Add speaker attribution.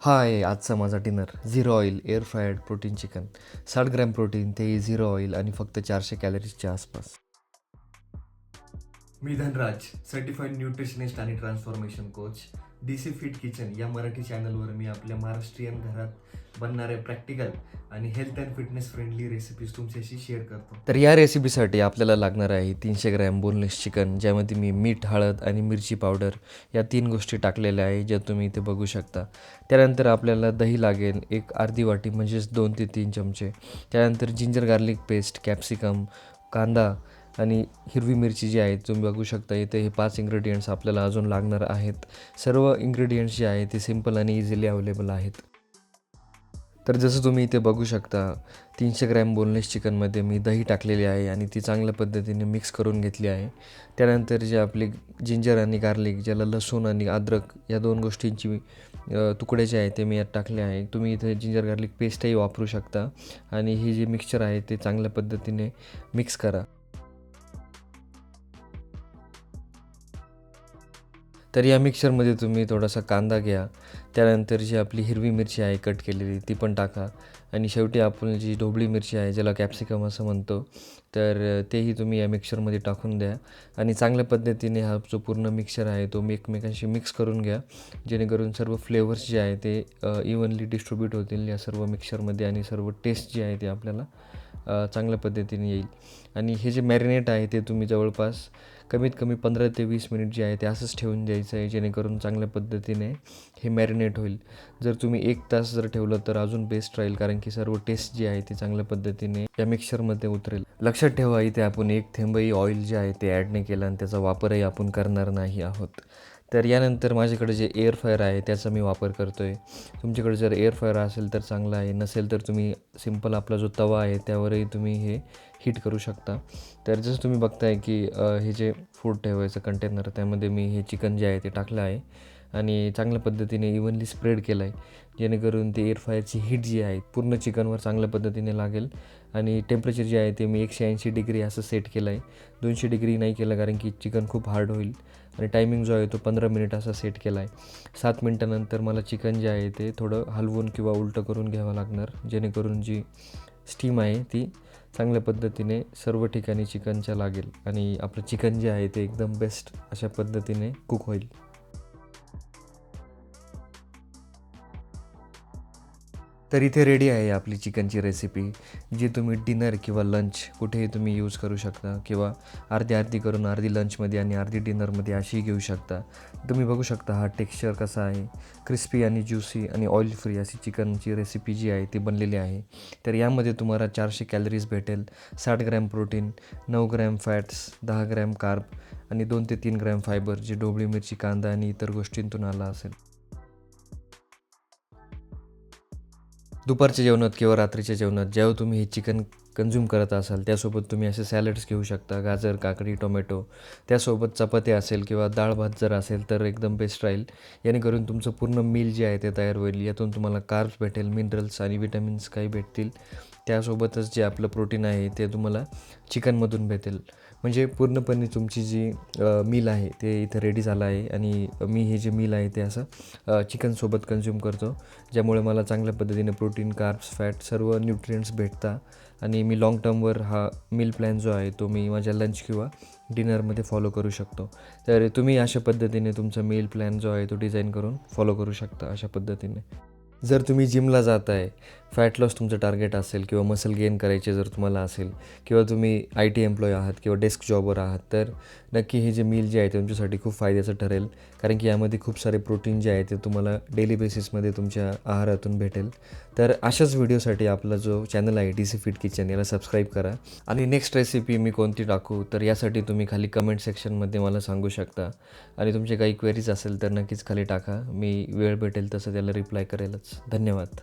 Speaker 1: हाय, आजचा माझा dinner 0 oil air fried protein chicken. 60 gram protein, तेही 0 ऑइल आणि फक्त 400 कॅलरीजच्या आसपास. मी धनराज, सर्टिफाईड न्यूट्रिशनिस्ट आणि transformation coach. DC fit kitchen या मराठी चॅनलवर मी आपल्या महाराष्ट्रीयन घरात बनणारे प्रॅक्टिकल आणि health and fitness friendly recipes तुमच्याशी शेअर करतो. तर या रेसिपीसाठी आपल्याला लागणार आहे 300 ग्रॅम बोनलेस चिकन, ज्यामध्ये मी मीठ, हळद आणि मिरची पावडर या 3 गोष्टी टाकलेल्या आहे, ज्या तुम्ही इथे बघू शकता. त्यानंतर आपल्याला दही लागेल एक अर्धी वाटी, म्हणजेच 2 ते 3 चमचे. त्यानंतर जिंजर गार्लिक पेस्ट, कॅप्सिकम, कांदा आणि हिरवी मिरची जी आहे तुम्ही बघू शकता इथे. हे 5 इन्ग्रेडियंट्स आपल्याला अजून लागणार आहेत. सर्व इन्ग्रेडियंट्स जे आहे ते सिम्पल आणि इझिली अवेलेबल आहेत. तर जसं तुम्ही इथे बघू शकता, 300 ग्रॅम बोनलेस चिकनमध्ये मी दही टाकलेली आहे आणि ती चांगल्या पद्धतीने मिक्स करून घेतली आहे. त्यानंतर जे आपले जिंजर आणि गार्लिक, ज्याला लसूण आणि अद्रक या 2 गोष्टींची तुकडे जे आहे ते मी यात टाकले आहे. तुम्ही इथे जिंजर गार्लिक पेस्टही वापरू शकता आणि हे जे मिक्सचर आहे ते चांगल्या पद्धतीने मिक्स करा. तर या मिक्सरमध्ये तुम्ही थोडासा कांदा घ्या. त्यानंतर जी आपली हिरवी मिरची आहे कट केलेली ती पण टाका आणि शेवटी आपण जी ढोबळी मिरची आहे, ज्याला कॅप्सिकम असं म्हणतो, तर तेही तुम्ही या मिक्सरमध्ये टाकून द्या आणि चांगल्या पद्धतीने हा जो पूर्ण मिक्सर आहे तो एकमेकांशी मिक्स करून घ्या, जेणेकरून सर्व फ्लेवर्स जे आहे ते इव्हनली डिस्ट्रीब्यूट होतील या सर्व मिक्सरमध्ये आणि सर्व टेस्ट जी आहे ते आपल्याला चांगल्या पद्धतीने येईल. आणि हे जे मॅरिनेट आहे ते तुम्ही जवळपास कमीत कमी 15 ते 20 मिनिट जे आहे ते असंच ठेवून द्यायचं आहे, जेणेकरून चांगल्या पद्धतीने हे मॅरिनेट होईल. जर तुम्ही 1 तास जर ठेवलं तर अजून बेस्ट राहील, कारण की सर्व टेस्ट जी आहे ती चांगल्या पद्धतीने या मिक्सरमध्ये उतरेल. लक्षात ठेवा, इथे आपण एक थेंबही ऑइल जे आहे ते ॲड नाही केलं आणि त्याचा वापरही आपण करणार नाही आहोत. तर यानंतर माझ्याकडे जे एअर फ्रायर आहे त्याचा मी वापर करतो आहे. तुमच्याकडे जर एअर फ्रायर असेल तर चांगलं आहे, नसेल तर तुम्ही सिंपल आपला जो तवा आहे त्यावरही तुम्ही हे हीट करू शकता. तर जसं तुम्ही बघताय की हे जे फूड ठेवायचं कंटेनर, त्यामध्ये मी हे चिकन जे आहे ते टाकलं आहे आणि चांगल्या पद्धतीने इव्हनली स्प्रेड केलं आहे, जेणेकरून ते एअर फ्रायरची हीट जी आहे पूर्ण चिकनवर चांगल्या पद्धतीने लागेल. आणि टेम्परेचर जे आहे ते मी 180 डिग्री असं सेट केलं आहे. 200 डिग्री नाही केलं, कारण की चिकन खूप हार्ड होईल. आणि टायमिंग जो आहे तो 15 मिनिट असा सेट केला आहे. 7 मिनटानंतर मला चिकन जे आहे ते थोडं हलवून किंवा उलटं करून घ्यावं लागणार, जेणेकरून जी स्टीम आहे ती चांगल्या पद्धतीने सर्व ठिकाणी चिकनच्या लागेल आणि आपलं चिकन जे आहे ते एकदम बेस्ट अशा पद्धतीने कुक होईल. तर इथे रेडी आहे आपली चिकनची रेसिपी, जी तुम्ही डिनर किंवा लंच कुठेही तुम्ही यूज करू शकता, किंवा अर्धी करून अर्धी लंचमध्ये आणि अर्धी डिनरमध्ये अशीही घेऊ शकता. तुम्ही बघू शकता हा टेक्स्चर कसा आहे, क्रिस्पी आणि ज्युसी आणि ऑइल फ्री अशी चिकनची रेसिपी जी आहे ती बनलेली आहे. तर यामध्ये तुम्हाला 400 कॅलरीज भेटेल, 60 gram protein, 9 gram fats, 10 gram carb आणि 2 ते 3 ग्रॅम फायबर, जे ढोबळी मिरची, कांदा आणि इतर गोष्टींतून आला असेल. दुपारच्या जेवणात किंवा रात्रीच्या जेवणात जेव्हा तुम्ही हे चिकन कन्झ्युम करत असाल, त्यासोबत तुम्ही असे सॅलड्स घेऊ शकता, गाजर, काकडी, टोमॅटो. त्यासोबत चपाती असेल किंवा डाळ भात जर असेल तर एकदम बेस्ट राहील, जेणेकरून तुमचं पूर्ण मील जे आहे ते तयार होईल. यातून तुम्हाला कार्ब्स भेटेल, मिनरल्स आणि विटॅमिन्स काही भेटतील. त्यासोबतच जे आपलं प्रोटीन आहे ते तुम्हाला चिकनमधून भेटेल. म्हणजे पूर्णपणे तुमची जी मील आहे ते इथं रेडी झालं आहे आणि मी हे जे मील आहे ते असं चिकनसोबत कन्झ्युम करतो, ज्यामुळे मला चांगल्या पद्धतीने प्रोटीन, कार्ब्स, फॅट सर्व न्यूट्रियंट्स भेटतात आणि मी लाँग टर्मवर हा मील प्लॅन जो आहे तो मी माझ्या लंच किंवा डिनरमध्ये फॉलो करू शकतो. तर तुम्ही अशा पद्धतीने तुमचा मील प्लॅन जो आहे तो डिझाईन करून फॉलो करू शकता अशा पद्धतीने. जर तुम्ही जिमला जात आहे, फॅट लॉस तुमचं टार्गेट असेल किंवा मसल गेन करायचे जर तुम्हाला असेल, किंवा तुम्ही IT एम्प्लॉय आहात किंवा डेस्क जॉबवर आहात, तर नक्की हे जे मील जे आहे ते तुमच्यासाठी खूप फायद्याचं ठरेल, कारण की यामध्ये खूप सारे प्रोटीन जे आहे ते तुम्हाला डेली बेसिसमध्ये तुमच्या आहारातून भेटेल. तर अशाच व्हिडिओसाठी आपला जो चॅनल आहे DC फिट किचन, याला सबस्क्राईब करा. आणि नेक्स्ट रेसिपी मी कोणती टाकू तर यासाठी तुम्ही खाली कमेंट सेक्शनमध्ये मला सांगू शकता आणि तुमचे काही क्वेरीज असेल तर नक्कीच खाली टाका. मी वेळ भेटेल तसं त्याला रिप्लाय करेलच. धन्यवाद.